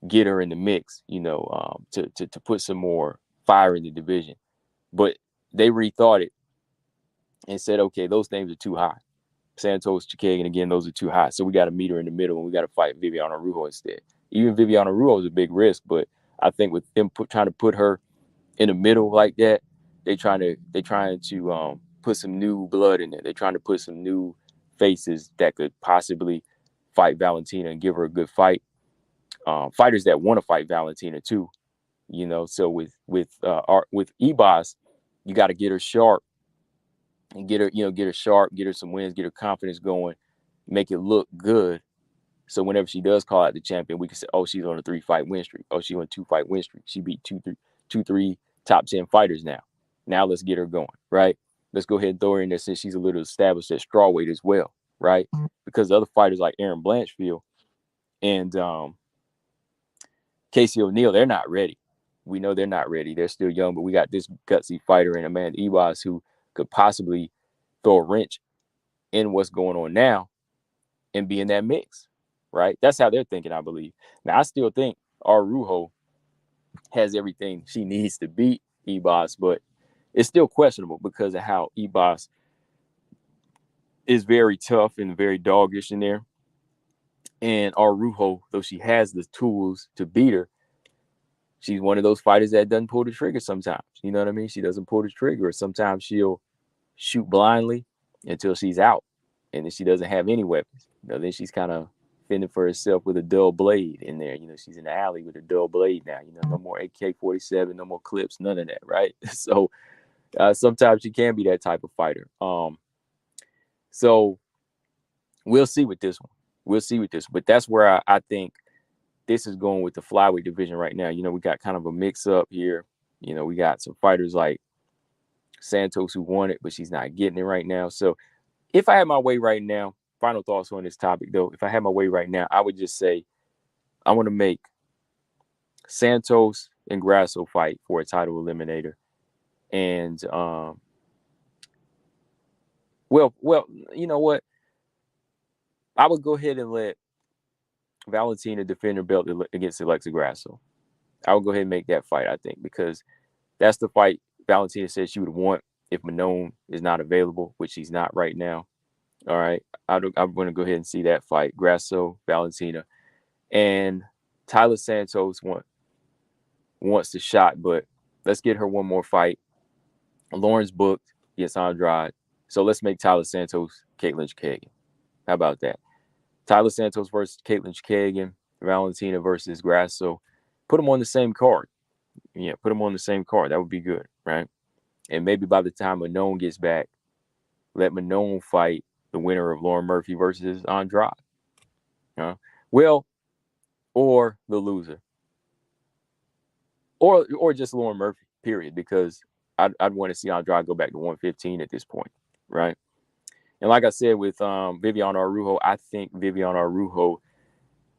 get her in the mix, to put some more fire in the division. But they rethought it and said, okay, those names are too high. Santos, Chikagin, again, those are too high. So we got to meet her in the middle and we got to fight Viviane Araújo instead. Even Viviane Araújo is a big risk, but I think with them trying to put her in the middle like that, they're trying to put some new blood in there. They're trying to put some new faces that could possibly fight Valentina and give her a good fight. Fighters that want to fight Valentina too, So with Ebas, you got to get her sharp and get her sharp, get her some wins, get her confidence going, make it look good. So whenever she does call out the champion, we can say, oh, she's on a 3-fight win streak. Oh, she on a 2-fight win streak. She beat three top 10 fighters now. Now let's get her going, right? Let's go ahead and throw her in there since she's a little established at strawweight as well, right? Because the other fighters like Aaron Blanchfield and Casey O'Neill, they're not ready. We know they're not ready. They're still young, but we got this gutsy fighter in Amanda Ebas who could possibly throw a wrench in what's going on now and be in that mix, right? That's how they're thinking, I believe. Now, I still think Araújo has everything she needs to beat Ebas, but it's still questionable because of how Ebos is very tough and very doggish in there. And Arujo, though she has the tools to beat her, she's one of those fighters that doesn't pull the trigger sometimes. You know what I mean? She doesn't pull the trigger. Sometimes she'll shoot blindly until she's out, and then she doesn't have any weapons. Then she's kind of fending for herself with a dull blade in there. She's in the alley with a dull blade now. No more AK-47, no more clips, none of that, right? So sometimes she can be that type of fighter. So we'll see with this one. But that's where I think this is going with the flyweight division right now. We got kind of a mix up here. We got some fighters like Santos who won it, but she's not getting it right now. So if I had my way right now, final thoughts on this topic though, if I had my way right now, I would just say I want to make Santos and Grasso fight for a title eliminator. And well, you know what? I would go ahead and let Valentina defend her belt against Alexa Grasso. I would go ahead and make that fight, I think, because that's the fight Valentina said she would want if Manon is not available, which she's not right now. All right. I'm going to go ahead and see that fight. Grasso, Valentina. And Tyler Santos wants the shot, but let's get her one more fight. Lauren's booked against Andrade. So let's make Tyler Santos, Caitlin Chikagian. How about that? Tyler Santos versus Caitlin Chikagian, Valentina versus Grasso. Put them on the same card. Yeah, put them on the same card. That would be good, right? And maybe by the time Manon gets back, let Manon fight the winner of Lauren Murphy versus Andrade. Well, or the loser. Or just Lauren Murphy, period, because I'd want to see Andrade go back to 115 at this point, right? And like I said with Viviane Araújo, I think Viviane Araújo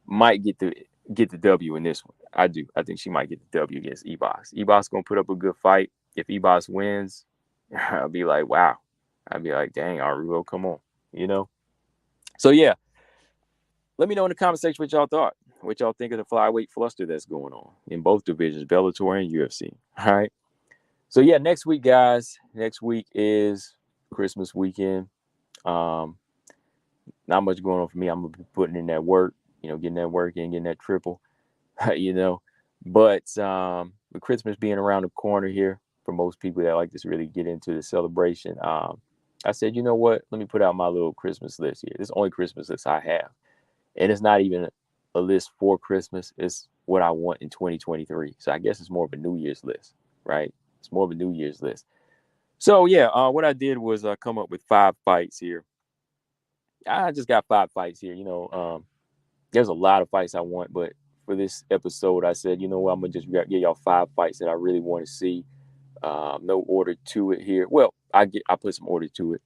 might get the W in this one. I do. I think she might get the W against Ebos. Ebos going to put up a good fight. If Ebos wins, I'll be like, wow. I'd be like, dang, Araújo, come on. So, yeah. Let me know in the comment section what y'all thought. What y'all think of the flyweight fluster that's going on in both divisions, Bellator and UFC. All right. So, yeah, next week, guys. Next week is Christmas weekend. Not much going on for me. I'm going to be putting in that work, getting that work in, getting that triple, But with Christmas being around the corner here for most people that like to really get into the celebration, I said, you know what? Let me put out my little Christmas list here. This is the only Christmas list I have. And it's not even a list for Christmas. It's what I want in 2023. So I guess it's more of a New Year's list, right? It's more of a New Year's list. So, yeah, what I did was come up with 5 fights here. I just got 5 fights here. There's a lot of fights I want, but for this episode, I said, you know what? I'm going to just give y'all 5 fights that I really want to see. No order to it here. Well, I put some order to it.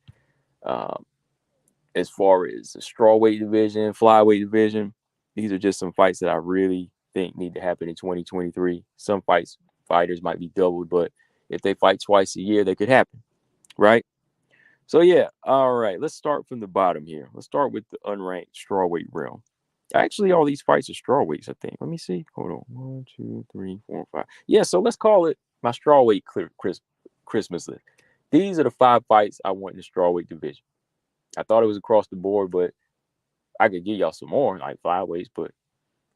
As far as the strawweight division, flyweight division, these are just some fights that I really think need to happen in 2023. Some fighters might be doubled, but if they fight twice a year, they could happen, right? So, yeah, all right, let's start from the bottom here. Let's start with the unranked strawweight realm. Actually, all these fights are strawweights, I think. Let me see. Hold on. 1, 2, 3, 4, 5. Yeah, so let's call it my strawweight Christmas list. These are the 5 fights I want in the strawweight division. I thought it was across the board, but I could give y'all some more, like flyweights, but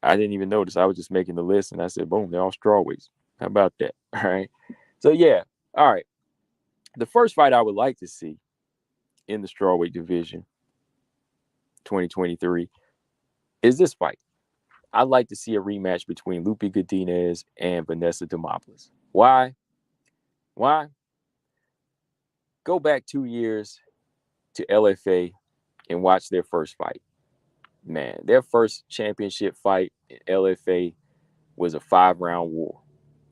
I didn't even notice. I was just making the list, and I said, boom, they're all strawweights. How about that? All right. So, yeah. All right. The first fight I would like to see in the strawweight division 2023 is this fight. I'd like to see a rematch between Lupe Godinez and Vanessa Demopoulos. Why? Go back 2 years to LFA and watch their first fight. Man, their first championship fight in LFA was a 5-round war.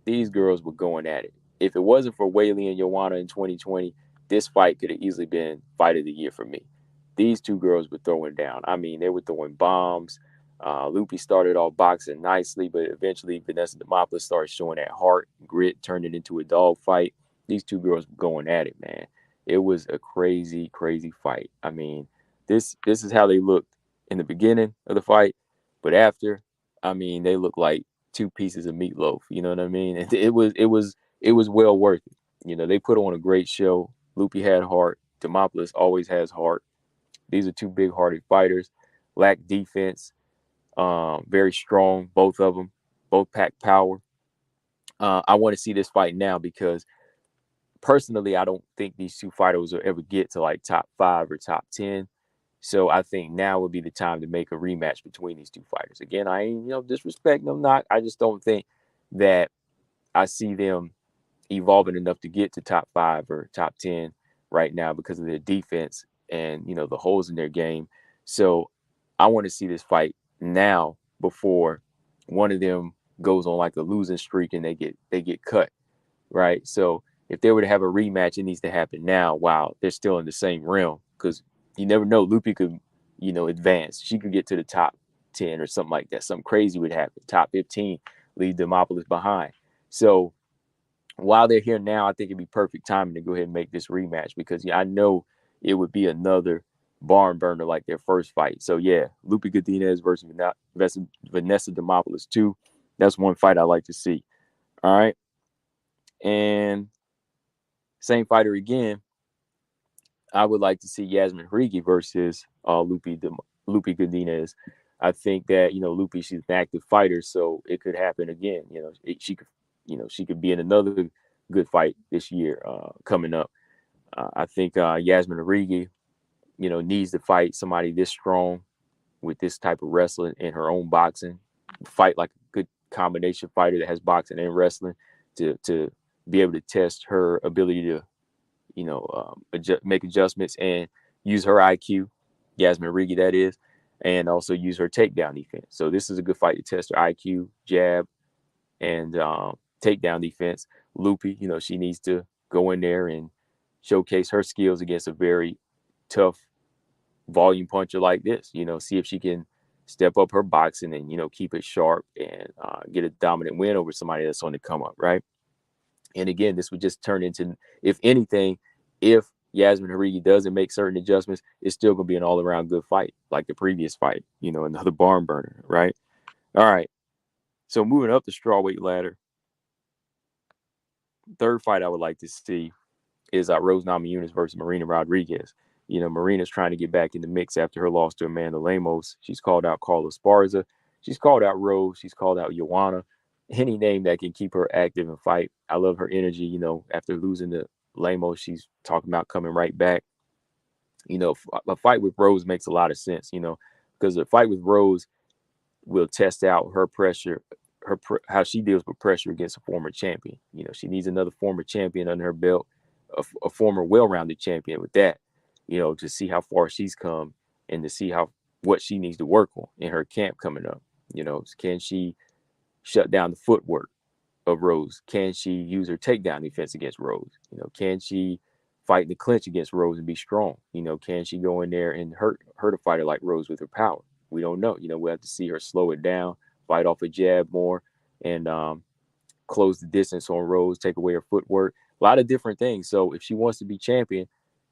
These girls were going at it. If it wasn't for Weili and Joanna in 2020, this fight could have easily been fight of the year for me. These 2 girls were throwing down. I mean, they were throwing bombs. Lupe started off boxing nicely, but eventually Vanessa Demopoulos started showing that heart, grit, turned it into a dog fight. These 2 girls were going at it, man. It was a crazy, crazy fight. I mean, this is how they looked in the beginning of the fight, but after, I mean, they looked like 2 pieces of meatloaf. You know what I mean? It was well worth it. They put on a great show. Lupi had heart. Demopoulos always has heart. These are two big-hearted fighters. Lack defense. Very strong, both of them. Both pack power. I want to see this fight now because personally, I don't think these two fighters will ever get to like top 5 or top 10. So I think now would be the time to make a rematch between these two fighters. Again, I ain't, disrespecting them, not. I just don't think that I see them evolving enough to get to top 5 or top 10 right now because of their defense and, the holes in their game. So I want to see this fight now before one of them goes on like a losing streak and they get cut, right? So if they were to have a rematch, it needs to happen now while they're still in the same realm, because you never know. Lupi could, advance. She could get to the top 10 or something like that. Something crazy would happen. Top 15, leave Demopoulos behind. So while they're here now, I think it'd be perfect timing to go ahead and make this rematch because I know it would be another barn burner like their first fight. So yeah, Lupi Godinez versus Vanessa Demopoulos too. That's one fight I like to see. All right. And same fighter again, I would like to see Yasmin Harigi versus Lupi Godinez. I think that, Lupi, she's an active fighter, so it could happen again. She could be in another good fight this year coming up. I think Yasmin Harigi, needs to fight somebody this strong with this type of wrestling in her own boxing. Fight like a good combination fighter that has boxing and wrestling to be able to test her ability to, make adjustments and use her IQ, Yasmin Harigi that is, and also use her takedown defense. So this is a good fight to test her IQ, jab, and takedown defense. Lupi, she needs to go in there and showcase her skills against a very tough volume puncher like this. See if she can step up her boxing and, keep it sharp and get a dominant win over somebody that's on the come up, right? And again, this would just turn into, if anything, if Yasmin Harigi doesn't make certain adjustments, it's still going to be an all-around good fight, like the previous fight, another barn burner, right? All right. So moving up the strawweight ladder, third fight I would like to see is Rose Namajunas versus Marina Rodriguez. Marina's trying to get back in the mix after her loss to Amanda Lemos. She's called out Carla Esparza. She's called out Rose. She's called out Joanna. Any name that can keep her active and fight. I love her energy. After losing to Lemos, she's talking about coming right back. A fight with Rose makes a lot of sense, because a fight with Rose will test out her pressure, how she deals with pressure against a former champion. She needs another former champion under her belt, a former well-rounded champion with that, to see how far she's come and to see what she needs to work on in her camp coming up. Can she shut down the footwork of Rose? Can she use her takedown defense against Rose? Can she fight in the clinch against Rose and be strong? Can she go in there and hurt a fighter like Rose with her power? We don't know. We have to see her slow it down, fight off a jab more, and close the distance on Rose, take away her footwork. A lot of different things. So if she wants to be champion,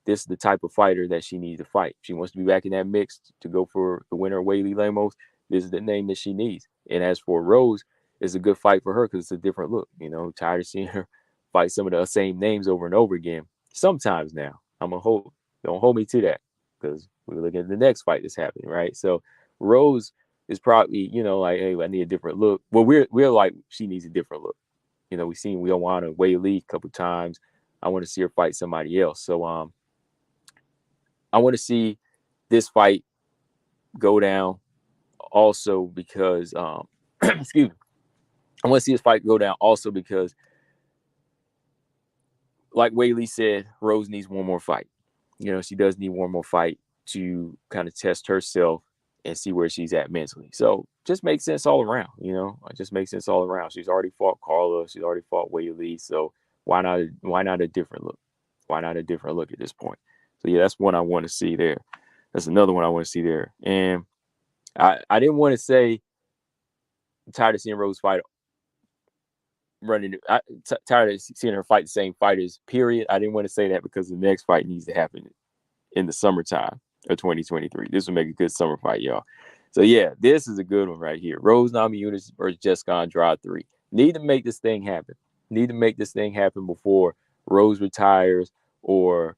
this is the type of fighter that she needs to fight. If she wants to be back in that mix to go for the winner of Weili Lemos, this is the name that she needs. And as for Rose, it's a good fight for her because it's a different look. Tired of seeing her fight some of the same names over and over again. Sometimes now, don't hold me to that because we're looking at the next fight that's happening, right? So Rose is probably, like, hey, I need a different look. Well, we're like, she needs a different look. We've seen Joanna Weili a couple times. I want to see her fight somebody else. So I want to see this fight go down also because excuse me. I want to see this fight go down also because, like Weili said, Rose needs one more fight. She does need one more fight to kind of test herself and see where she's at mentally. So just makes sense all around, it just makes sense all around. She's already fought Carla. She's already fought Weili. So why not a different look? Why not a different look at this point? So yeah, that's one I want to see there. That's another one I want to see there. And I didn't want to say I'm tired of seeing Rose fight tired of seeing her fight the same fighters, period. I didn't want to say that because the next fight needs to happen in the summertime of 2023. This will make a good summer fight, y'all. So yeah, this is a good one right here. Rose Namajunas versus Jessica Andrade 3. Need to make this thing happen. Need to make this thing happen before Rose retires, or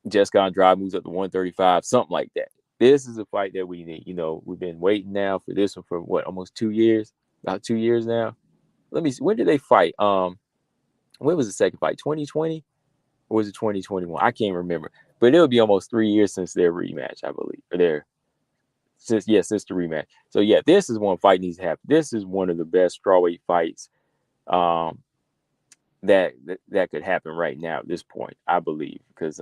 Jessica Andrade moves up to 135, something like that. This is a fight that we need. We've been waiting now for this one for what, almost 2 years? About 2 years now. Let me see. When did they fight? When was the second fight? 2020? Or was it 2021? I can't remember. But it'll be almost 3 years since their rematch, I believe. Or since the rematch. So yeah, this is one fight needs to happen. This is one of the best strawweight fights that could happen right now at this point, I believe, because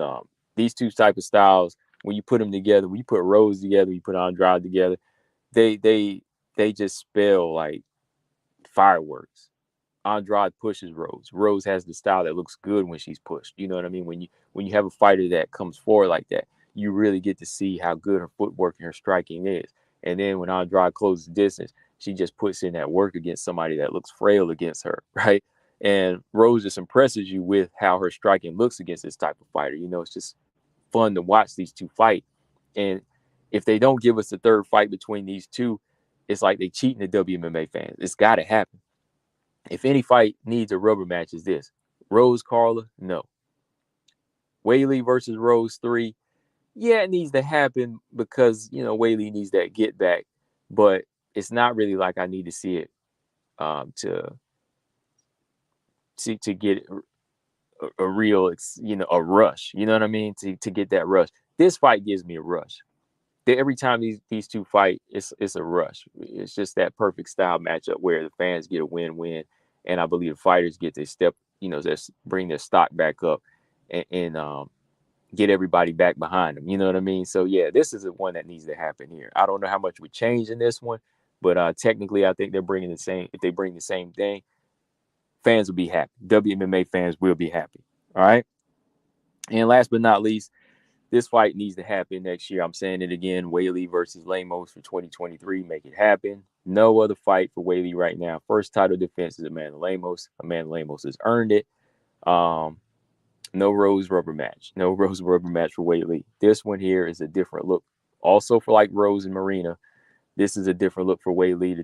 these two type of styles, when you put them together, when you put Rose together, you put Andrade together, they just spell like fireworks. Andrade pushes Rose. Rose has the style that looks good when she's pushed. You know what I mean? When you have a fighter that comes forward like that, you really get to see how good her footwork and her striking is. And then when Andrade closes distance, she just puts in that work against somebody that looks frail against her, right? And Rose just impresses you with how her striking looks against this type of fighter. It's just fun to watch these two fight. And if they don't give us a third fight between these two, it's like they cheating the WMMA fans. It's got to happen. If any fight needs a rubber match, is this. Rose Carla? No. Weili versus Rose 3? Yeah, it needs to happen because, Weili needs that get back. But it's not really like I need to see it to get a real, a rush. You know what I mean? To get that rush. This fight gives me a rush. Every time these two fight, it's a rush. It's just that perfect style matchup where the fans get a win-win, and I believe the fighters get their step, just bring their stock back up and get everybody back behind them. You know what I mean? So yeah, this is the one that needs to happen here. I don't know how much would change in this one, but technically, I think they're bringing the same. If they bring the same thing, fans will be happy. WMMA fans will be happy. All right. And last but not least, this fight needs to happen next year. I'm saying it again. Weili versus Lemos for 2023. Make it happen. No other fight for Weili right now. First title defense is Amanda Lemos. Amanda Lemos has earned it. No Rose rubber match. No Rose rubber match for Weili. This one here is a different look. Also for like Rose and Marina, this is a different look for Weili to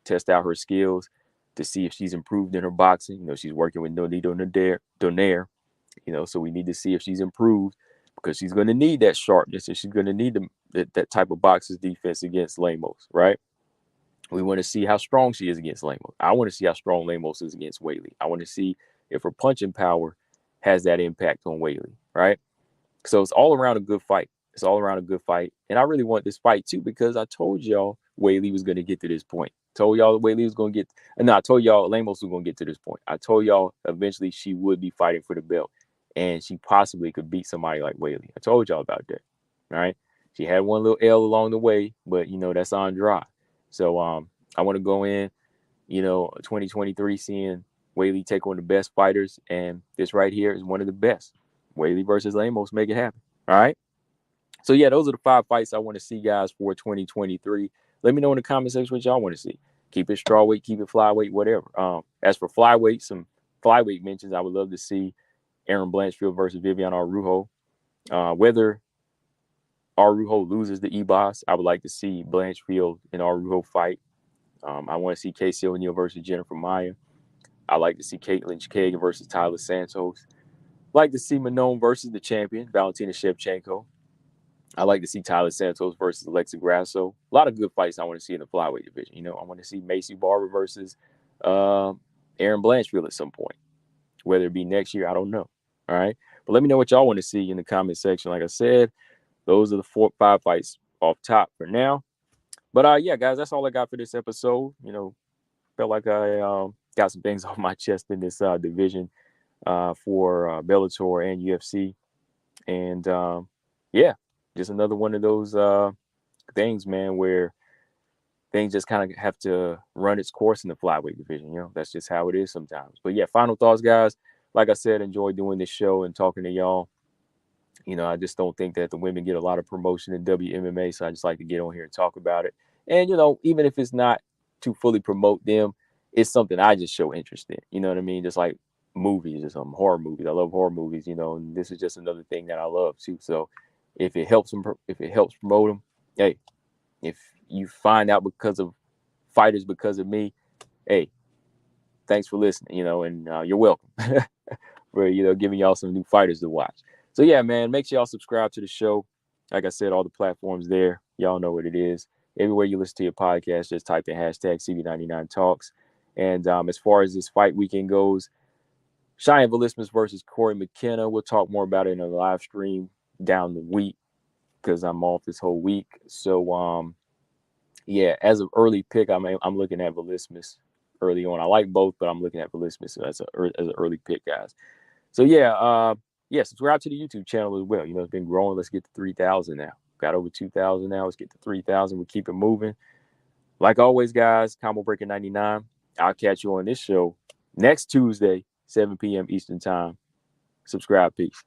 test out her skills, to see if she's improved in her boxing. She's working with Nonito Donaire. So we need to see if she's improved, because she's going to need that sharpness, and she's going to need that type of boxer's defense against Lemos, right? We want to see how strong she is against Lemos. I want to see how strong Lemos is against Weili. I want to see if her punching power has that impact on Weili, right? So it's all around a good fight. It's all around a good fight. And I really want this fight too, because I told y'all Weili was going to get to this point. Told y'all Weili was going to get, I told y'all Lemos was going to get to this point. I told y'all eventually she would be fighting for the belt, and she possibly could beat somebody like Weili. I told y'all about that. All right. She had one little L along the way, but that's Andrade. So I want to go in, 2023 seeing Weili take on the best fighters, and this right here is one of the best. Weili versus Lemos, make it happen. All right. So yeah, those are the 5 fights I want to see, guys, for 2023. Let me know in the comment section what y'all want to see. Keep it strawweight, keep it flyweight, whatever. As for flyweight, some flyweight mentions I would love to see. Aaron Blanchfield versus Vivian Araujo. Whether Araujo loses the E-Boss, I would like to see Blanchfield and Araujo fight. I want to see Casey O'Neill versus Jennifer Maia. I like to see Caitlin Kagan versus Tyler Santos. Like to see Manon versus the champion, Valentina Shevchenko. I like to see Tyler Santos versus Alexa Grasso. A lot of good fights I want to see in the flyweight division. I want to see Macy Barber versus Aaron Blanchfield at some point. Whether it be next year, I don't know. All right. But let me know what y'all want to see in the comment section. Like I said, those are the 5 fights off top for now. But yeah, guys, that's all I got for this episode. Felt like I got some things off my chest in this division for Bellator and UFC. And yeah, just another one of those things, man, where things just kind of have to run its course in the flyweight division. That's just how it is sometimes. But yeah, final thoughts, guys. Like I said, enjoy doing this show and talking to y'all. I just don't think that the women get a lot of promotion in WMMA, so I just like to get on here and talk about it. And, even if it's not to fully promote them, it's something I just show interest in. You know what I mean? Just like movies or something, horror movies. I love horror movies, and this is just another thing that I love too. So if it helps promote them, hey, if you find out because of fighters because of me, hey, thanks for listening, and you're welcome for, giving y'all some new fighters to watch. So yeah, man, make sure y'all subscribe to the show. Like I said, all the platforms there, y'all know what it is. Everywhere you listen to your podcast, just type in hashtag CB99 Talks. And as far as this fight weekend goes, Cheyenne Velismus versus Corey McKenna. We'll talk more about it in a live stream down the week because I'm off this whole week. So, yeah, as an early pick, I'm looking at Velismus early on. I like both, but I'm looking at Velismus as an early pick, guys. So, yeah, subscribe to the YouTube channel as well. It's been growing. Let's get to 3,000 now. Got over 2,000 now. Let's get to 3,000. We keep it moving. Like always, guys, Combo Breaker 99. I'll catch you on this show next Tuesday, 7 p.m. Eastern Time. Subscribe. Peace.